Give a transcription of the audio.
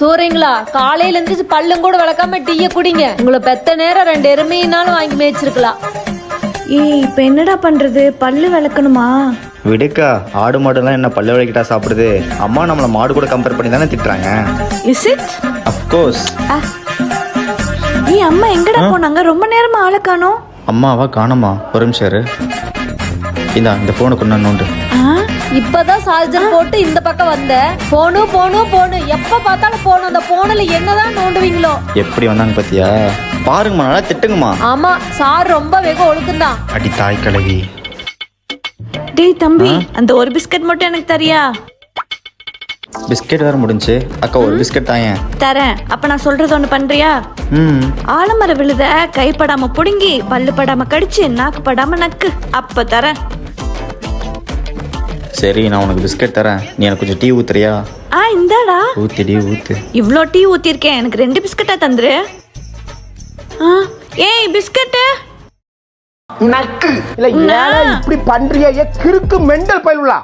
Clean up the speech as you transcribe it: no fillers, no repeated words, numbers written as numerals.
சூறைங்களா காலையில இருந்து பல்லும் கூட விளக்காம டீய குடிங்க. உங்களை பெத்த நேரம் 2 எருமையினாலும் வாங்கி மேய்ச்சிருக்கலாம். ஏய் இப்ப என்னடா பண்றது? பல்லு விளக்கணுமா? விடுக்கா, ஆடு மாடுலாம் என்ன பல்லு விளக்கிட்டா சாப்பிடுது? அம்மா நம்மள மாடு கூட கம்பேர் பண்ணி தானே திட்டுறாங்க. Is it? அஃப்கோர்ஸ். ஏய் அம்மா எங்கடா போனாங்க? ரொம்ப நேரமா ஆளை காணோம். அம்மாவா காணோமா? ஒரு நிமிஷம் இரு. இந்த போனை கொண்டு நோண்டு. இப்பதான் சார்ஜர் போட்டு இந்த பக்கம் வந்த. போனு எப்ப பார்த்தாலும் போனும். அந்த போன்ல என்னதான் நோண்டுவீங்களோ? எப்படி வந்தாங்க பாத்தியா? பாருங்கம்மா, நல்லா திட்டுங்கம்மா. ஆமா, சார் ரொம்ப வெக ஒழுக்குந்தான். அடி தாய் கலவி. டேய் தம்பி, அந்த ஒரு பிஸ்கட் மட்டும் எனக்கு தரியா? பிஸ்கெட் வேற முடிஞ்சு. அக்கா ஒரு பிஸ்கெட் தாயேன். தரேன். அப்ப நான் சொல்றது ஒண்ணு பண்றியா? ஆலமர விழுத கைப்படாம புடுங்கி பல்லு படாம கடிச்சு நாக்கு படாம நக்கு, அப்ப தரேன். சரி, நான் உனக்கு பிஸ்கெட் தரேன். நீ எனக்கு கொஞ்சம் டீ ஊத்துறியா? இந்தாடா. ஊத்திடி ஊத்து. இவ்ளோ டீ ஊத்திருக்கேன், எனக்கு 2 பிஸ்கட்டா தந்துரு. ஏய் பிஸ்கட் நக்கு இல்ல, ஏன் இப்படி பண்றியே? கிறுக்கு மெண்டல் பயிலுலா.